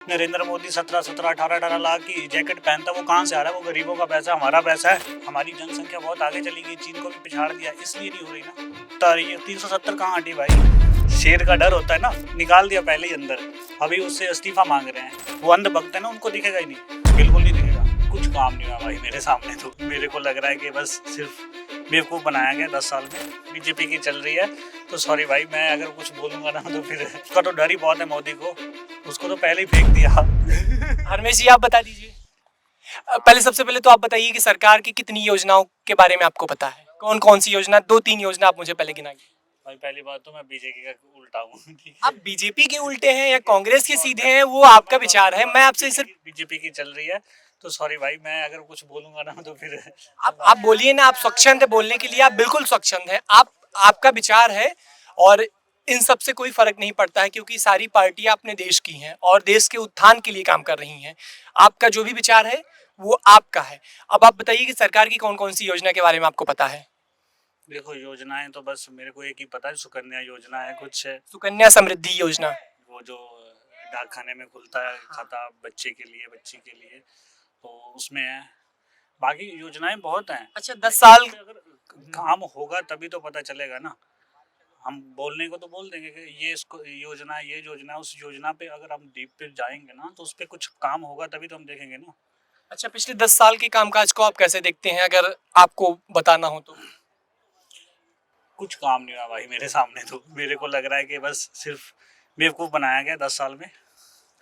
नरेंद्र मोदी 17-17, 18-18 लाख की जैकेट पहनता है, वो कहाँ से आ रहा है? वो गरीबों का पैसा, हमारा पैसा है। हमारी जनसंख्या बहुत आगे चली गई, चीन को भी पिछाड़ दिया, इसलिए नहीं हो रही ना। तो ये 370 कहाँ हटी भाई? शेर का डर होता है ना, निकाल दिया पहले ही अंदर, अभी उससे इस्तीफा मांग रहे हैं। वो अंधभक्त है ना, उनको दिखेगा ही नहीं, बिल्कुल नहीं दिखेगा। कुछ काम नहीं हुआ भाई मेरे सामने, तो मेरे को लग रहा है कि बस सिर्फ बेवकूफ़ बनाया गया 10 साल में। बीजेपी की चल रही है, तो सॉरी भाई, मैं अगर कुछ बोलूँगा ना तो फिर उसका तो डर ही बहुत है मोदी को, उसको तो पहले ही फेंक दिया। हरमेश जी, आप बता दीजिए। पहले सबसे पहले तो आप बताइए कि सरकार की कितनी योजनाओं के बारे में आपको पता है, कौन कौन सी योजना, 2-3 योजना आप मुझे पहले गिनाइए। भाई पहली बात तो मैं बीजेपी का उल्टा हूँ, ठीक आप है। बीजेपी के उल्टे हैं या कांग्रेस के सीधे हैं, वो आपका विचार है। मैं आपसे सिर्फ बीजेपी की चल रही है, तो सॉरी भाई, मैं अगर कुछ बोलूंगा ना तो फिर आप बोलिए ना, आप स्वच्छंद है बोलने के लिए, आप बिल्कुल स्वच्छंद है। आप आपका विचार है और इन सब से कोई फर्क नहीं पड़ता है, क्योंकि सारी पार्टियां अपने देश की हैं और देश के उत्थान के लिए काम कर रही हैं। आपका जो भी विचार है वो आपका है। अब आप बताइए कि सरकार की कौन कौन सी योजना के बारे में आपको पता है। देखो, योजनाएं तो बस मेरे को एक ही पता है, सुकन्या योजना है कुछ, सुकन्या समृद्धि योजना। वो जो डाक खाने में खुलता है खाता बच्चे के लिए, बच्ची के लिए, तो उसमें है। बाकी योजनाएं बहुत हैं। अच्छा, 10 साल अगर काम होगा तभी तो पता चलेगा ना। हम बोलने को तो बोल देंगे कि ये इसको योजना है, ये योजना है, उस योजना पे अगर हम डीप पे जाएंगे ना तो उस पे कुछ काम होगा तभी तो हम देखेंगे ना। अच्छा, पिछले 10 साल के कामकाज को आप कैसे देखते हैं, अगर आपको बताना हो तो। कुछ काम नहीं हुआ भाई मेरे सामने, तो मेरे को लग रहा है कि बस सिर्फ बेवकूफ़ बनाया गया 10 साल में।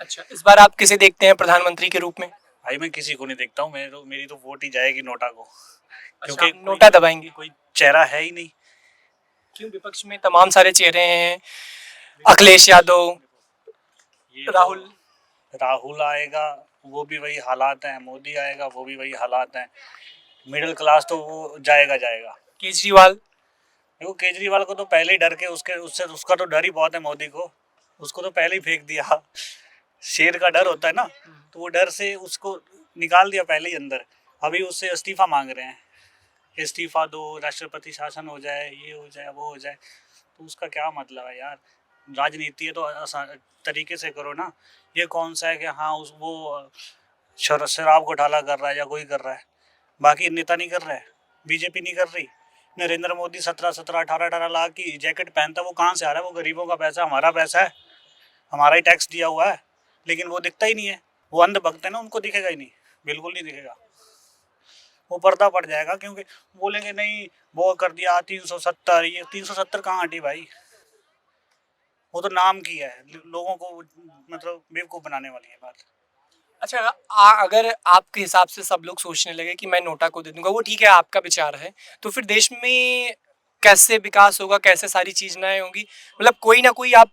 अच्छा, इस बार आप किसे देखते हैं प्रधानमंत्री के रूप में। भाई मैं किसी को नहीं देखता हूँ, मेरी तो वोट ही जाएगी नोटा को, अच्छा, क्योंकि आप नोटा दबाएंगे। कोई चेहरा है ही नहीं। क्यों, विपक्ष में तमाम सारे चेहरे हैं, अखिलेश यादव, ये राहुल। राहुल आएगा, वो भी वही हालात हैं, मोदी आएगा, वो भी वही हालात हैं। मिडिल क्लास तो वो जाएगा जाएगा। केजरीवाल। देखो, केजरीवाल को तो पहले ही डर के उसका तो डर ही बहुत है मोदी को, उसको तो पहले ही फेंक दिया। शेर का डर होता है ना, तो वो डर से उसको निकाल दिया पहले ही अंदर, अभी उससे इस्तीफा मांग रहे हैं। इस्तीफा दो, राष्ट्रपति शासन हो जाए, ये हो जाए, वो हो जाए, तो उसका क्या मतलब है यार? राजनीति है तो आसान तरीके से करो ना। ये कौन सा है कि हाँ उस वो शराब घोटाला कर रहा है या कोई कर रहा है, बाकी नेता नहीं कर रहा है, बीजेपी नहीं कर रही। नरेंद्र मोदी 17-17, 18-18 लाख की जैकेट पहनता है, वो कहाँ से आ रहा है? वो गरीबों का पैसा, हमारा पैसा है, हमारा ही टैक्स दिया हुआ है, लेकिन वो दिखता ही नहीं है। वो अंधभक्त है ना, उनको दिखेगा ही नहीं, बिल्कुल नहीं दिखेगा। वो पर्दा पड़ जाएगा, क्योंकि बोलेंगे नहीं वो कर दिया 370, ये 370 कहाँ हटी भाई? वो तो नाम की है, लोगों को मतलब बेवकूफ़ बनाने वाली है बात। अच्छा, अगर आपके हिसाब से सब लोग सोचने लगे कि मैं नोटा को दे दूंगा, वो ठीक है, आपका विचार है, तो फिर देश में कैसे विकास होगा, कैसे सारी चीजें होंगी। मतलब कोई ना कोई, आप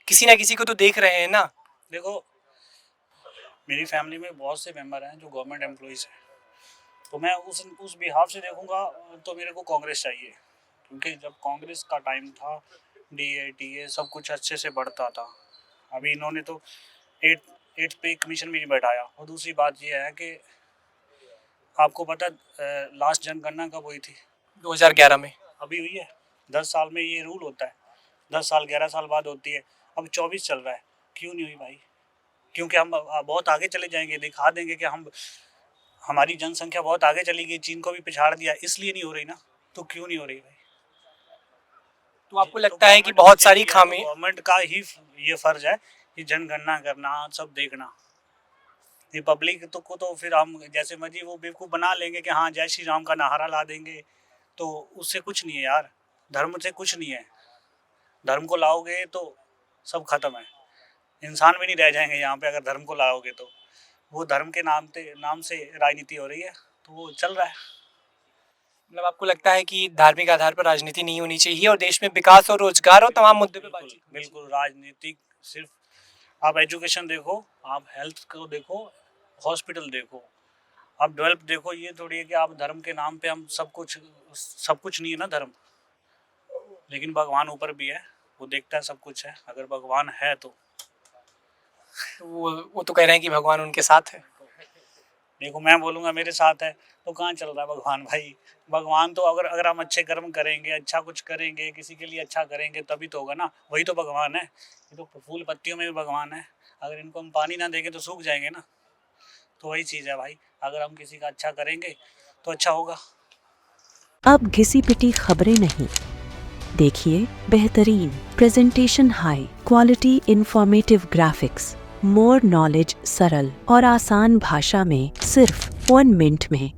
किसी ना किसी को तो देख रहे हैं ना। देखो, मेरी फैमिली में बहुत से मेंबर हैं जो गवर्नमेंट एम्प्लॉइज़ हैं, तो मैं उस बिहाफ से देखूंगा तो मेरे को कांग्रेस चाहिए, क्योंकि जब कांग्रेस का टाइम था डीए टीए सब कुछ अच्छे से बढ़ता था। अभी इन्होंने तो एट एट पे कमीशन भी नहीं बैठाया। और दूसरी बात ये है कि आपको पता लास्ट जनगणना कब हुई थी? 2011 में। अभी हुई है। 10 साल में ये रूल होता है, 10 साल 11 साल बाद होती है। अब 24 चल रहा है, क्यों नहीं हुई भाई? क्योंकि हम बहुत आगे चले जाएंगे, दिखा देंगे कि हम हमारी जनसंख्या बहुत आगे चली गई, चीन को भी पिछाड़ दिया, इसलिए नहीं हो रही ना। तो क्यों नहीं हो रही भाई? तो आपको लगता है कि बहुत सारी खामी। गवर्नमेंट का ही ये फर्ज है कि जनगणना करना, सब देखना। ये पब्लिक तो को तो फिर हम जैसे मर्जी वो बेवकूफ़ बना लेंगे कि हाँ जय श्री राम का नारा ला देंगे, तो उससे कुछ नहीं है यार। धर्म से कुछ नहीं है, धर्म को लाओगे तो सब खत्म है, इंसान भी नहीं रह जाएंगे यहाँ पे अगर धर्म को लाओगे तो। वो धर्म के नाम से राजनीति हो रही है, तो वो चल रहा है। मतलब आपको लगता है कि धार्मिक आधार पर राजनीति नहीं होनी चाहिए और देश में विकास और रोजगार और तमाम मुद्दे पे बातचीत होनी चाहिए। बिल्कुल, राजनीतिक सिर्फ आप एजुकेशन देखो, आप हेल्थ को देखो, हॉस्पिटल देखो, आप डेवलप देखो। ये थोड़ी है कि आप धर्म के नाम पे हम सब कुछ नहीं है ना धर्म, लेकिन भगवान ऊपर भी है, वो देखता है सब कुछ है। अगर भगवान है तो तो वो तो कह रहे हैं कि भगवान उनके साथ है। देखो, मैं बोलूँगा मेरे साथ है, तो कहाँ चल रहा है भगवान भाई? भगवान तो अगर अगर हम अच्छे कर्म करेंगे, अच्छा कुछ करेंगे, किसी के लिए अच्छा करेंगे, तभी तो होगा ना, वही तो भगवान है। ये तो फूल पत्तियों में भी भगवान है। अगर इनको हम पानी ना देंगे तो सूख जाएंगे ना। तो वही चीज़ है भाई, अगर हम किसी का अच्छा करेंगे तो अच्छा होगा। अब घिसी पिटी खबरें नहीं, देखिए बेहतरीन presentation, high quality informative graphics, more knowledge, सरल और आसान भाषा में सिर्फ 1 मिनट में।